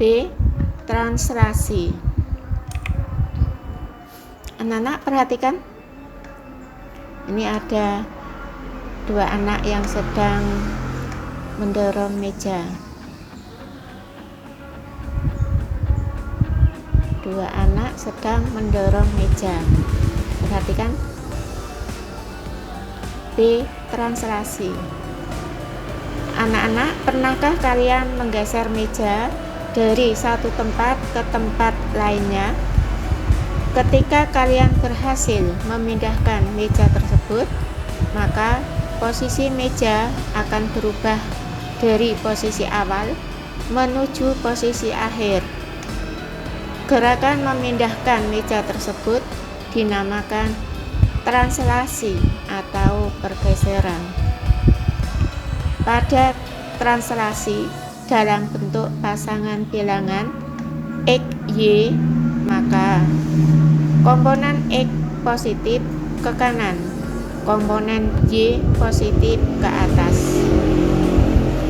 B. Translasi. Anak-anak perhatikan, ini ada dua anak yang sedang mendorong meja. Dua anak sedang mendorong meja. Perhatikan. B. Translasi. Anak-anak, pernahkah kalian menggeser meja dari satu tempat ke tempat lainnya? Ketika kalian berhasil memindahkan meja tersebut, maka posisi meja akan berubah dari posisi awal menuju posisi akhir. Gerakan memindahkan meja tersebut dinamakan translasi atau pergeseran. Pada translasi dalam bentuk pasangan bilangan X, Y, maka komponen X positif ke kanan, komponen Y positif ke atas,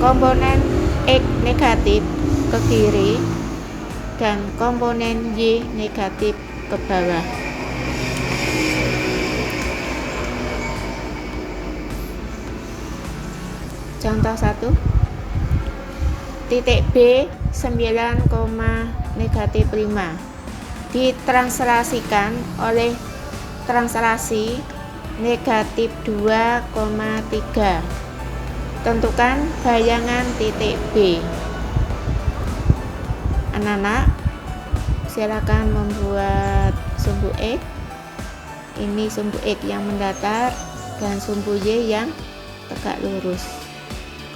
komponen X negatif ke kiri, dan komponen Y negatif ke bawah. Contoh 1. Titik B 9, negatif 5 ditranslasikan oleh translasi negatif 2,3. Tentukan bayangan titik B. Anak-anak, silakan membuat sumbu X. Ini sumbu X yang mendatar dan sumbu Y yang tegak lurus.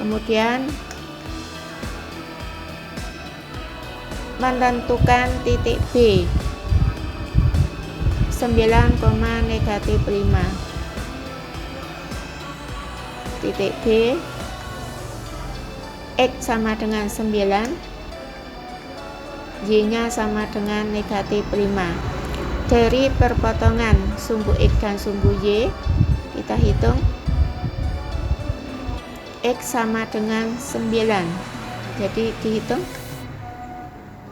Kemudian menentukan titik B 9, negatif 5. Titik B, X sama dengan 9, Y-nya sama dengan negatif 5. Dari perpotongan sumbu X dan sumbu Y, kita hitung X sama dengan 9. Jadi dihitung.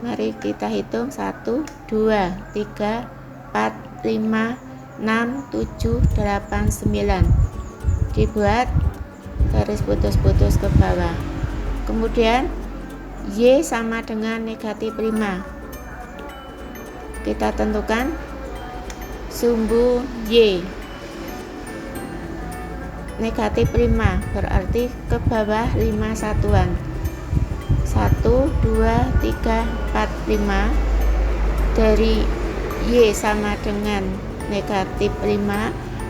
Mari kita hitung 1, 2, 3, 4, 5, 6, 7, 8, 9. Dibuat garis putus-putus ke bawah. Kemudian Y sama dengan negatif 5. Kita tentukan sumbu Y negatif 5, berarti ke bawah 5 satuan. 1, 2, 3, 4, 5. Dari Y sama dengan negatif 5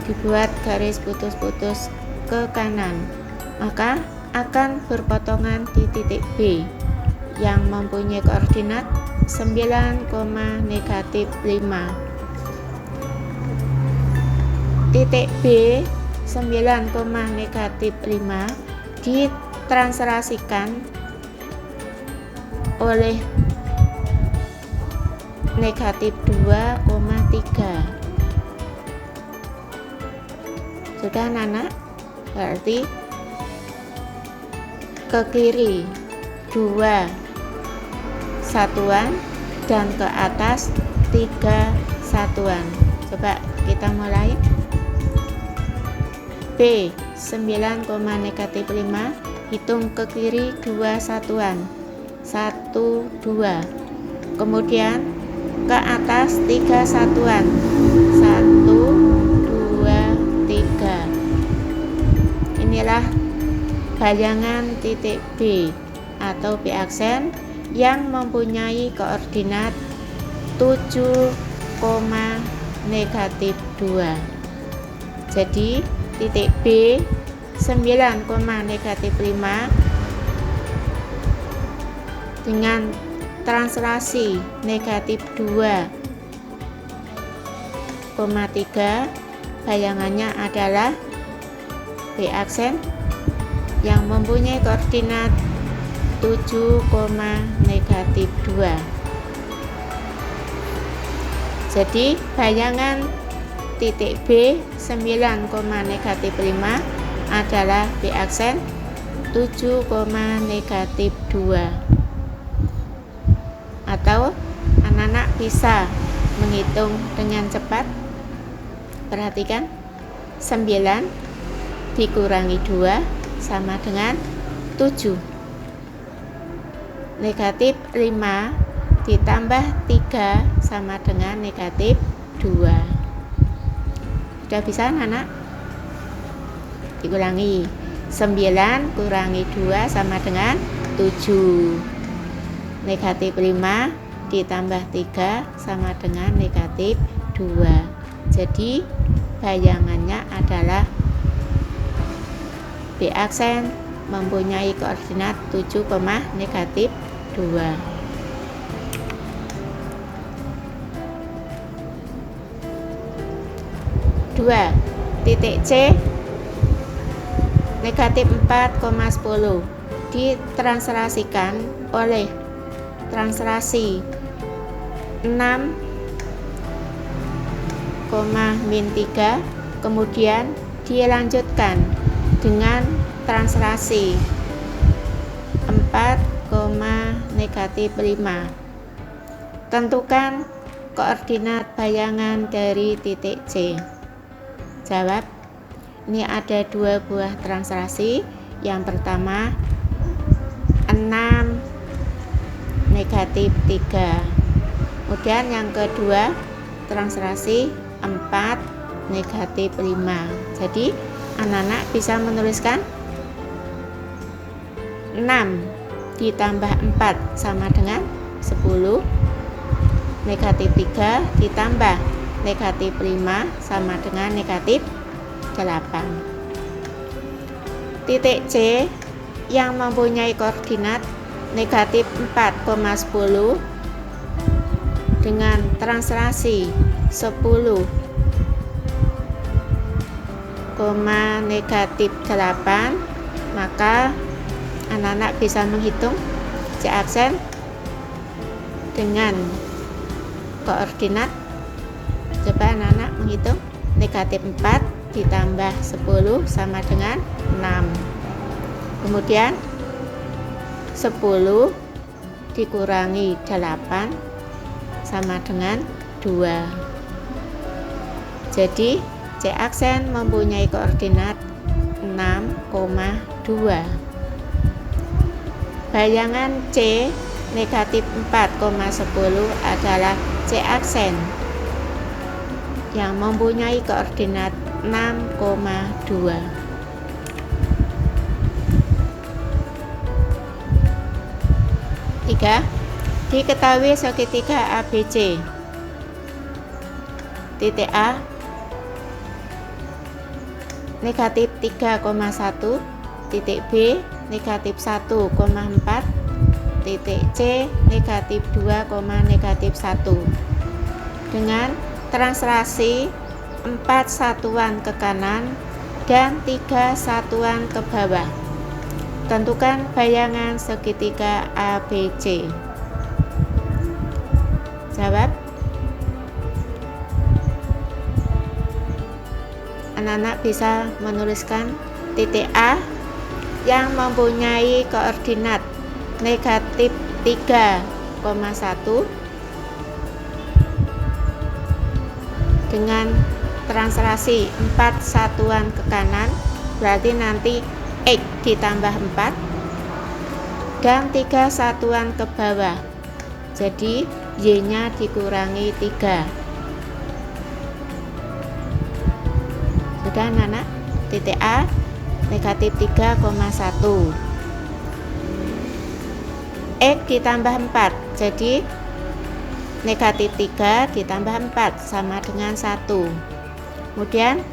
dibuat garis putus-putus ke kanan, maka akan berpotongan di titik B yang mempunyai koordinat 9, negatif 5. Titik B 9, negatif 5 ditranslasikan oleh negatif 2,3. Sudah anak-anak? Berarti ke kiri 2 satuan dan ke atas 3 satuan. Coba kita mulai. B 9, negatif 5, hitung ke kiri 2 satuan. 1, 2. Kemudian ke atas 3 satuan. 1, 2, 3. Inilah bayangan titik B atau B aksen yang mempunyai koordinat 7, negatif 2. Jadi titik B 9, negatif 5 dengan translasi negatif 2,3, bayangannya adalah B aksen yang mempunyai koordinat 7, negatif 2. Jadi bayangan titik B 9, negatif 5 adalah B aksen 7, negatif 2. bisa menghitung dengan cepat? Perhatikan, 9 dikurangi 2 sama dengan 7. Negatif 5 ditambah 3 sama dengan negatif 2. Sudah bisa anak? Dikurangi, 9 kurangi 2 sama dengan 7. Negatif 5 ditambah 3 sama dengan negatif 2. Jadi bayangannya adalah B aksen mempunyai koordinat 7, negatif 2. Titik C negatif 4,10 ditranslasikan oleh translasi 6, min 3, kemudian dilanjutkan dengan translasi 4, negatif 5. Tentukan koordinat bayangan dari titik C. Jawab. Ini ada 2 buah translasi. Yang pertama 6, negatif 3. Kemudian yang kedua translasi 4, negatif 5. Jadi anak-anak bisa menuliskan 6 ditambah 4 sama dengan 10, negatif 3 ditambah negatif 5 sama dengan negatif 8. Titik C yang mempunyai koordinat negatif 4,10 dengan translasi 10, negatif 8, maka anak-anak bisa menghitung C aksen dengan koordinat. Coba anak-anak menghitung, negatif 4 ditambah 10 sama dengan 6. Kemudian 10 dikurangi 8 sama dengan 2. Jadi C aksen mempunyai koordinat 6,2. Bayangan C negatif 4,10 adalah C aksen yang mempunyai koordinat 6,2. Diketahui segitiga ABC. Titik A negatif 3,1, titik B negatif 1,4, titik C negatif 2, negatif 1. Dengan translasi 4 satuan ke kanan dan 3 satuan ke bawah. Tentukan bayangan segitiga ABC. Jawab. Anak-anak bisa menuliskan titik A yang mempunyai koordinat negatif 3,1 dengan translasi 4 satuan ke kanan, berarti nanti X ditambah 4 dan 3 satuan ke bawah, jadi Y nya dikurangi 3. Sudah anak-anak? Titik A negatif 3,1, X ditambah 4, jadi negatif 3 ditambah 4 sama dengan 1. Kemudian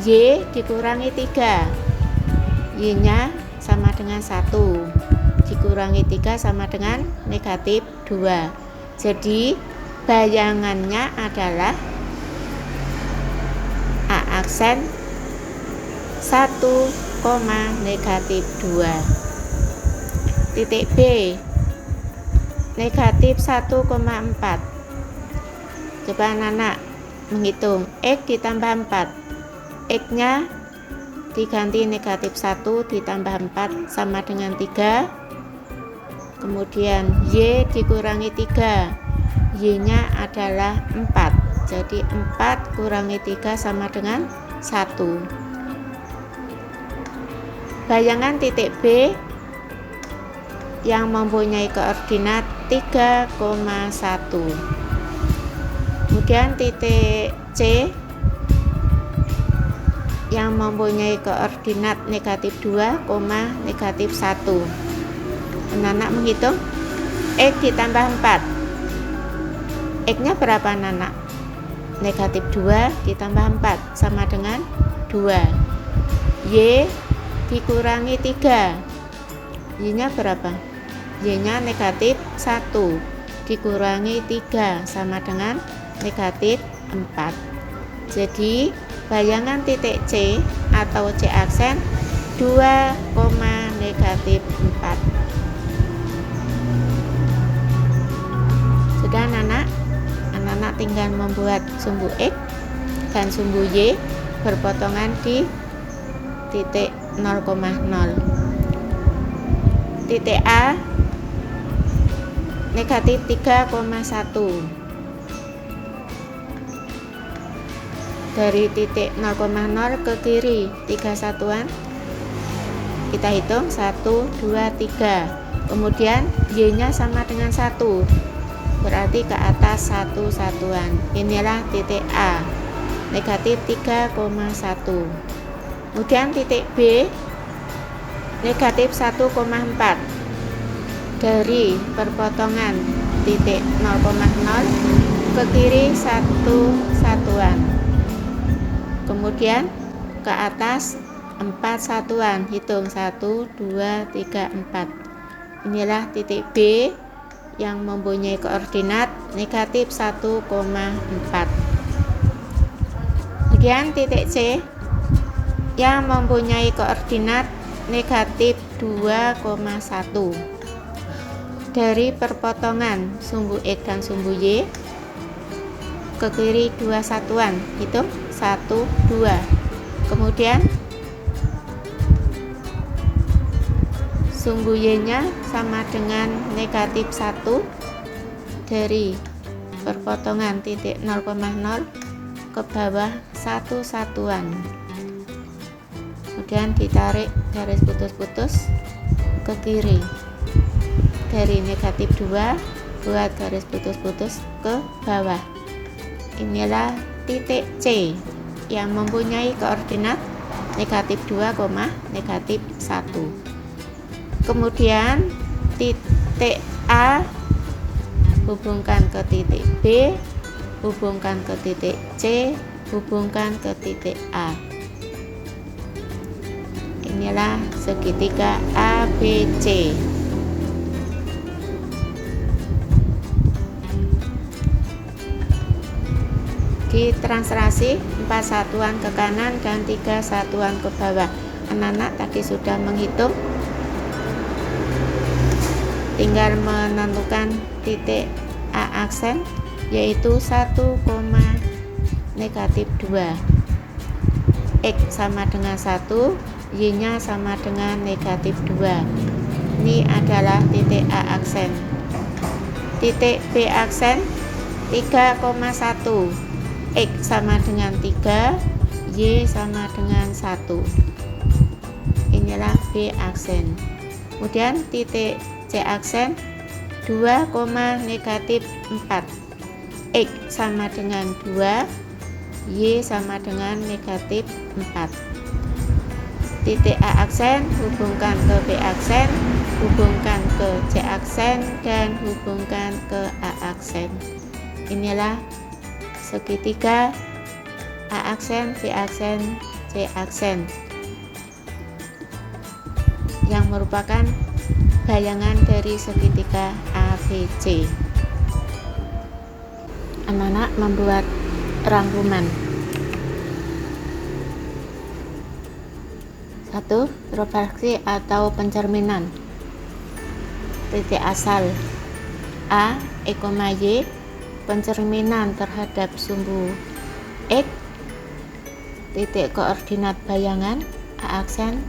Y dikurangi 3, Y nya sama dengan 1, dikurangi 3 sama dengan negatif 2. Jadi bayangannya adalah A aksen 1, negatif 2. Titik B negatif 1,4. Coba anak-anak menghitung X ditambah 4, X nya diganti negatif 1 ditambah 4 sama dengan 3. Kemudian Y dikurangi 3, Y-nya adalah 4. Jadi 4 kurangi 3 sama dengan 1. Bayangan titik B yang mempunyai koordinat 3,1. Kemudian titik C yang mempunyai koordinat negatif 2, negatif 1. Anak-anak menghitung X ditambah 4. X-nya berapa anak-anak? Negatif 2 ditambah 4 sama dengan 2. Y dikurangi 3. Y-nya berapa? Y-nya negatif 1 dikurangi 3 sama dengan negatif 4. Jadi bayangan titik C atau C aksen 2, negatif 4. Sudah anak-anak tinggal membuat sumbu X dan sumbu Y berpotongan di titik 0,0. Titik A negatif 3,1. Dari titik 0,0 ke kiri 3 satuan. Kita hitung 1, 2, 3. Kemudian Y-nya sama dengan 1. Berarti ke atas 1 satuan. Inilah titik A. Negatif 3,1. Kemudian titik B negatif 1,4. Dari perpotongan titik 0,0 ke kiri 1 satuan. Kemudian ke atas 4 satuan. Hitung 1, 2, 3, 4. Inilah titik B yang mempunyai koordinat negatif 1,4. Kemudian titik C yang mempunyai koordinat negatif 2,1. Dari perpotongan sumbu X dan sumbu Y ke kiri 2 satuan. Hitung 1, 2. Kemudian sumbu Y-nya sama dengan negatif 1 dari perpotongan titik 0,0 ke bawah 1 satuan. Kemudian ditarik garis putus-putus ke kiri. Dari negatif 2 buat garis putus-putus ke bawah. Inilah titik C yang mempunyai koordinat negatif 2, negatif 1. Kemudian titik A hubungkan ke titik B, hubungkan ke titik C, hubungkan ke titik A. Inilah segitiga ABC. Ditranslasi 4 satuan ke kanan dan 3 satuan ke bawah. Anak-anak tadi sudah menghitung, tinggal menentukan titik A aksen, yaitu 1, negatif 2. X sama dengan 1, Y-nya sama dengan negatif 2. Ini adalah titik A aksen. Titik B aksen 3,1. X sama dengan 3, Y sama dengan 1. Inilah B aksen. Kemudian titik C aksen 2, negatif 4. X sama dengan 2, Y sama dengan negatif 4. Titik A aksen hubungkan ke B aksen, hubungkan ke C aksen, dan hubungkan ke A aksen. Inilah segitiga A aksen, B aksen, C aksen yang merupakan bayangan dari segitiga ABC. Anak-anak membuat rangkuman. 1. Refraksi atau pencerminan. Titik asal A, E, Y, pencerminan terhadap sumbu X. Titik koordinat bayangan A aksen,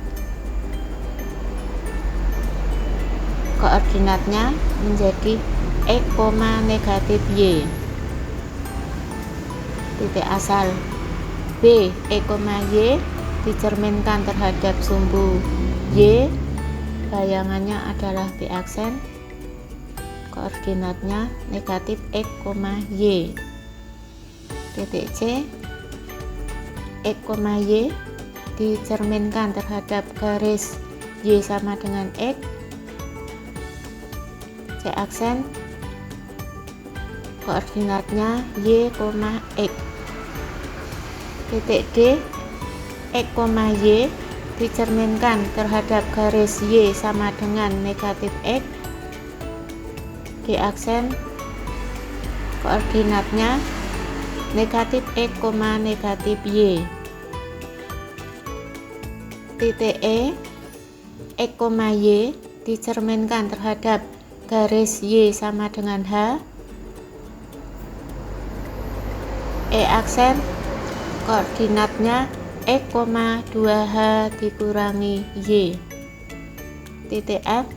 koordinatnya menjadi X, negatif Y. Titik asal B, X, Y dicerminkan terhadap sumbu Y, bayangannya adalah B aksen, koordinatnya negatif X, Y. Titik C, X, Y dicerminkan terhadap garis Y sama dengan X, C aksen, koordinatnya Y, X. Titik D, X, Y dicerminkan terhadap garis Y sama dengan negatif X, G aksen, koordinatnya negatif X, negatif Y. Titik E, X, Y dicerminkan terhadap garis Y sama dengan H, E aksen, koordinatnya X, 2H dikurangi Y. Titik F,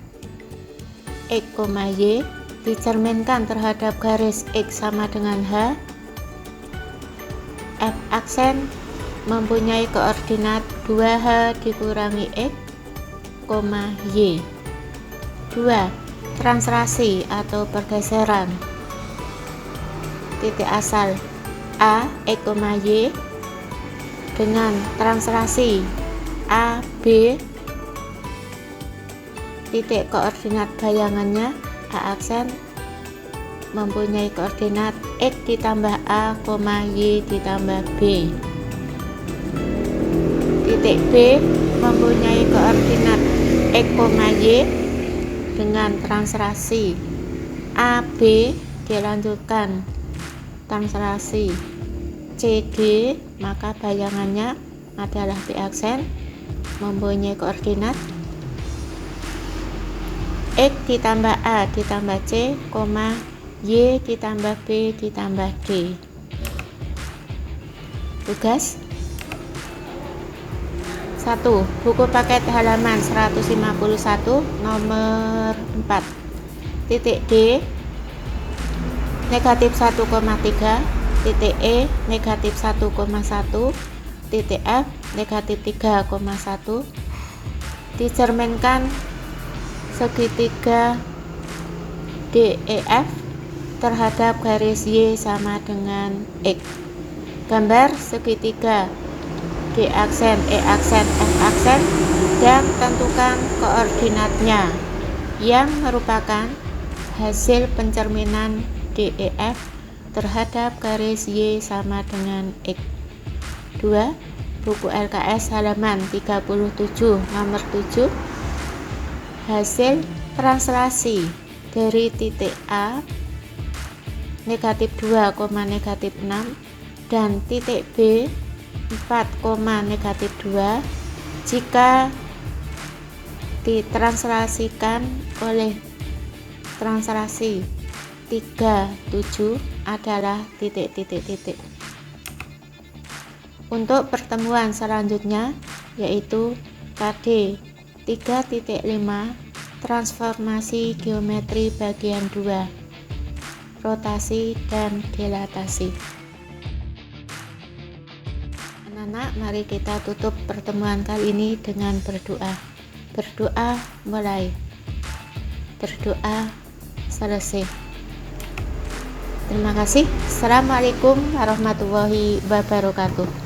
X, Y dicerminkan terhadap garis X sama dengan H, F aksen mempunyai koordinat 2H dikurangi X, Y. 2. Translasi atau pergeseran. Titik asal A, X, Y dengan translasi A, B, titik koordinat bayangannya A aksen mempunyai koordinat X ditambah A, Y ditambah B. Titik B mempunyai koordinat X, Y dengan translasi A, B dilanjutkan translasi CD, maka bayangannya adalah B aksen mempunyai koordinat X ditambah A ditambah C, Y ditambah B ditambah D. Tugas 1. Buku paket halaman 151 nomor 4. Titik D negatif 1,3, titik E negatif 1,1, titik F negatif 3,1 dicerminkan segitiga DEF terhadap garis Y sama dengan X. Gambar segitiga D aksen, E aksen, F aksen dan tentukan koordinatnya yang merupakan hasil pencerminan DEF terhadap garis Y sama dengan X. 2. Buku LKS halaman 37 nomor 7. Hasil translasi dari titik A negatif 2, negatif 6 dan titik B 4, negatif 2 jika ditranslasikan oleh translasi 37 adalah titik-titik-titik. Untuk pertemuan selanjutnya yaitu KD 3.5 transformasi geometri bagian 2 rotasi dan dilatasi. Anak-anak, mari kita tutup pertemuan kali ini dengan berdoa. Berdoa mulai, berdoa selesai. Terima kasih. Assalamualaikum warahmatullahi wabarakatuh.